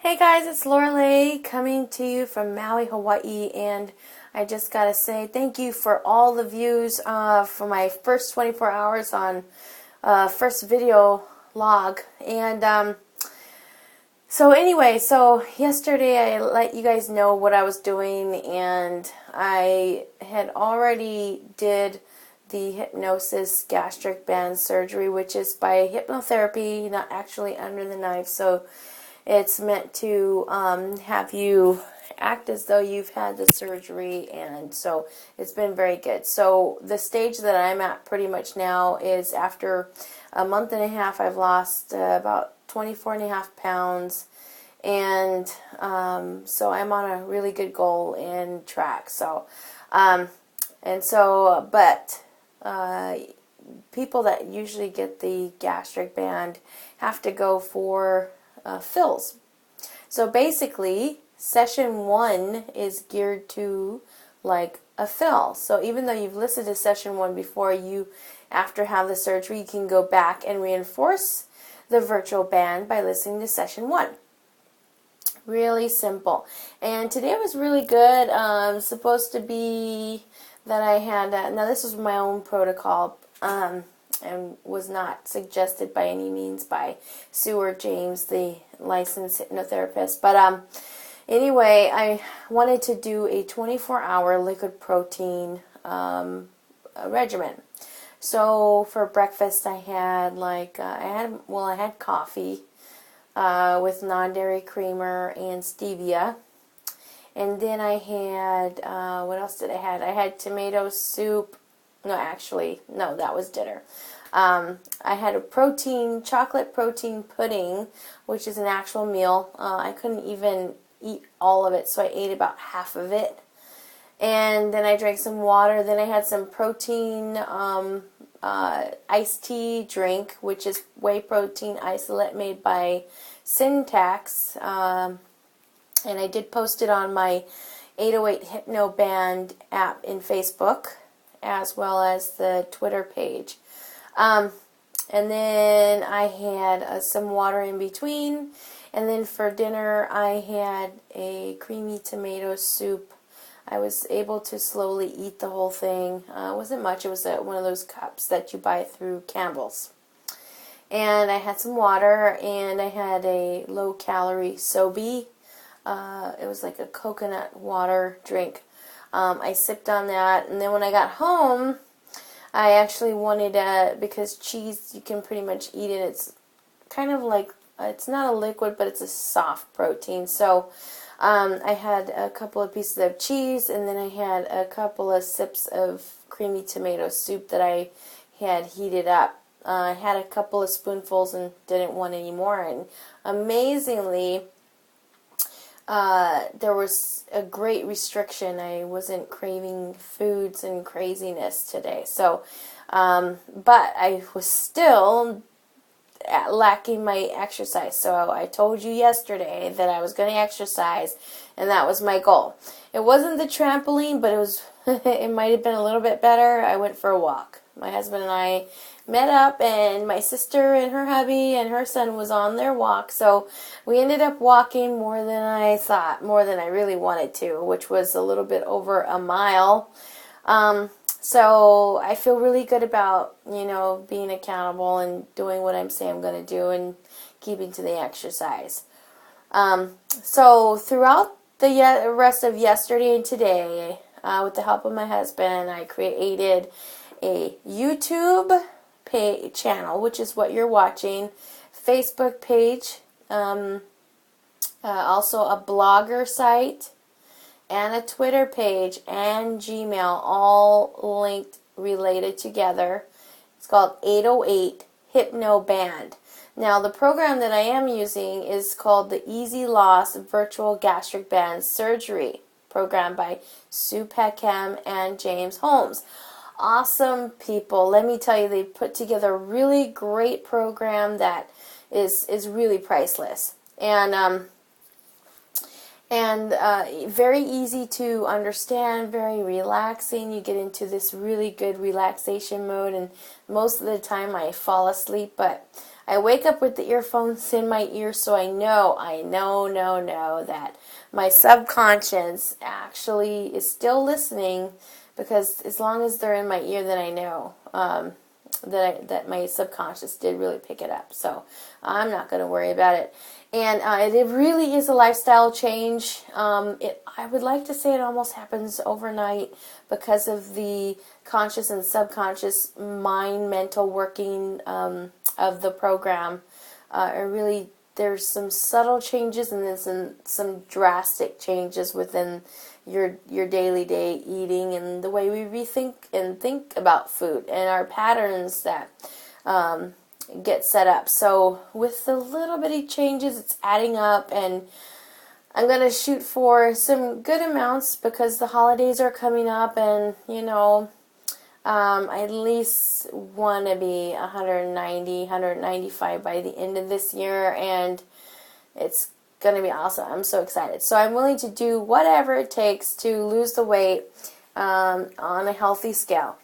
Hey guys, it's Lorelei coming to you from Maui, Hawaii, and I just gotta say thank you for all the views for my first 24 hours on first video log. And so yesterday I let you guys know what I was doing, and I had already did the hypnosis gastric band surgery, which is by hypnotherapy, not actually under the knife. So it's meant to have you act as though you've had the surgery, and so it's been very good. So the stage that I'm at pretty much now is after a month and a half, I've lost about 24 and a half pounds, and so I'm on a really good goal and track. But people that usually get the gastric band have to go for fills. So basically, session 1 is geared to like a fill. So even though you've listened to session 1 before, you, after have the surgery, you can go back and reinforce the virtual band by listening to session 1. Really simple. And today was really good. Supposed to be that I had, now this was my own protocol, and was not suggested by any means by Sue or James, the licensed hypnotherapist. But anyway, I wanted to do a 24-hour liquid protein regimen. So for breakfast, I had I had coffee with non-dairy creamer and stevia. And then I had, what else did I have? I had tomato soup. No, that was dinner. I had a chocolate protein pudding, which is an actual meal. I couldn't even eat all of it, so I ate about half of it. And then I drank some water. Then I had some protein iced tea drink, which is whey protein isolate made by Syntax. And I did post it on my 808 Hypno Band app in Facebook, as well as the Twitter page. And then I had some water in between. And then for dinner, I had a creamy tomato soup. I was able to slowly eat the whole thing. It wasn't much. It was one of those cups that you buy through Campbell's. And I had some water, and I had a low-calorie sobe. It was like a coconut water drink. I sipped on that, and then when I got home, I actually wanted because cheese, you can pretty much eat it. It's kind of like, it's not a liquid, but it's a soft protein. So I had a couple of pieces of cheese, and then I had a couple of sips of creamy tomato soup that I had heated up. I had a couple of spoonfuls and didn't want any more, and amazingly, there was a great restriction. I wasn't craving foods and craziness today. So, but I was still lacking my exercise. So I told you yesterday that I was going to exercise, and that was my goal. It wasn't the trampoline, but it was. It might have been a little bit better. I went for a walk. My husband and I met up, and my sister and her hubby and her son was on their walk, so we ended up walking more than I thought, more than I really wanted to, which was a little bit over a mile. So I feel really good about, being accountable and doing what I'm saying I'm going to do and keeping to the exercise. So throughout the rest of yesterday and today, with the help of my husband, I created a YouTube channel, which is what you're watching, Facebook page, also a blogger site, and a Twitter page, and Gmail, all linked, related together. It's called 808 Hypno Band. Now, the program that I am using is called the Easy Loss Virtual Gastric Band Surgery program by Sue Peckham and James Holmes. Awesome people. Let me tell you, they put together a really great program that is really priceless. And very easy to understand, very relaxing. You get into this really good relaxation mode, and most of the time I fall asleep, but I wake up with the earphones in my ear, so I know that my subconscious actually is still listening, because as long as they're in my ear, then I know that my subconscious did really pick it up. So I'm not going to worry about it. And it really is a lifestyle change. I would like to say it almost happens overnight because of the conscious and subconscious mind mental working of the program. There's some subtle changes and then some drastic changes within your daily day eating and the way we rethink and think about food and our patterns that get set up. So with the little bitty changes, it's adding up, and I'm going to shoot for some good amounts because the holidays are coming up, and I at least want to be 190, 195 by the end of this year, and it's going to be awesome. I'm so excited. So I'm willing to do whatever it takes to lose the weight on a healthy scale.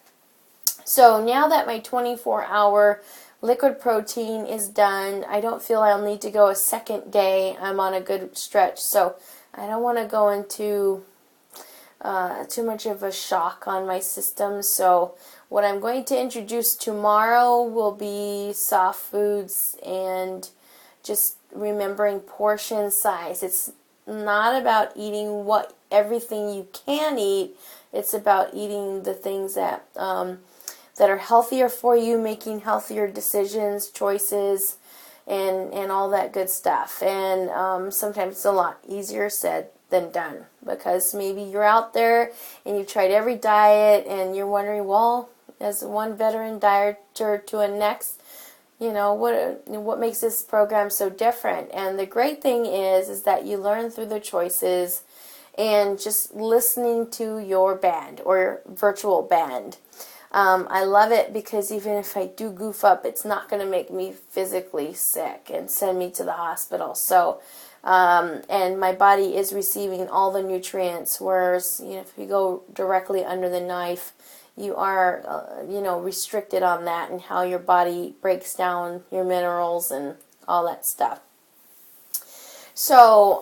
So now that my 24-hour liquid protein is done, I don't feel I'll need to go a second day. I'm on a good stretch, so I don't want to go into too much of a shock on my system. So what I'm going to introduce tomorrow will be soft foods and just remembering portion size. It's not about eating everything you can eat. It's about eating the things that are healthier for you, making healthier decisions, choices, and all that good stuff. And sometimes it's a lot easier said than done, because maybe you're out there and you've tried every diet and you're wondering, well, as one veteran dieter to a next, what makes this program so different? And the great thing is that you learn through the choices and just listening to your band or virtual band. I love it because even if I do goof up, it's not going to make me physically sick and send me to the hospital. So, and my body is receiving all the nutrients, whereas if you go directly under the knife, you are, restricted on that and how your body breaks down your minerals and all that stuff. So,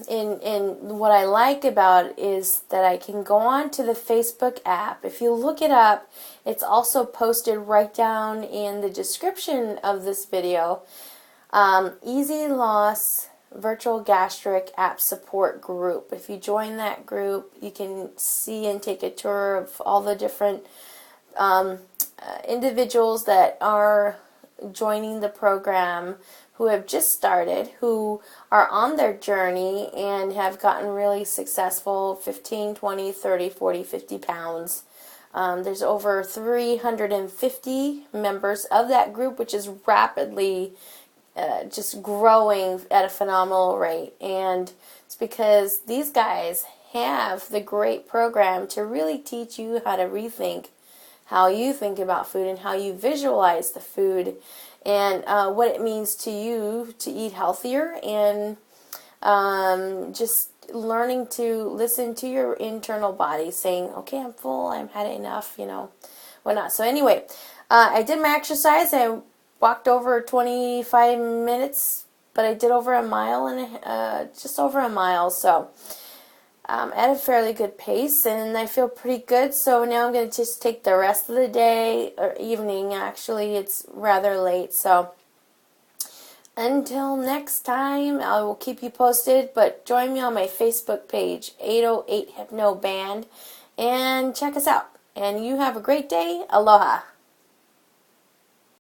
in what I like about it is that I can go on to the Facebook app. If you look it up, it's also posted right down in the description of this video. Easy Loss Virtual Gastric App Support Group. If you join that group, you can see and take a tour of all the different individuals that are joining the program, who have just started, who are on their journey and have gotten really successful, 15, 20, 30, 40, 50 pounds. There's over 350 members of that group, which is rapidly just growing at a phenomenal rate. And it's because these guys have the great program to really teach you how to rethink how you think about food and how you visualize the food, and what it means to you to eat healthier, and just learning to listen to your internal body saying, okay, I'm full, I've had enough, whatnot. So anyway, I did my exercise. I walked over 25 minutes, but I did over a mile and just over a mile, so at a fairly good pace, and I feel pretty good. So now I'm going to just take the rest of the day, or evening actually, it's rather late. So until next time, I will keep you posted, but join me on my Facebook page, 808 Hypno Band, and check us out. And you have a great day. Aloha.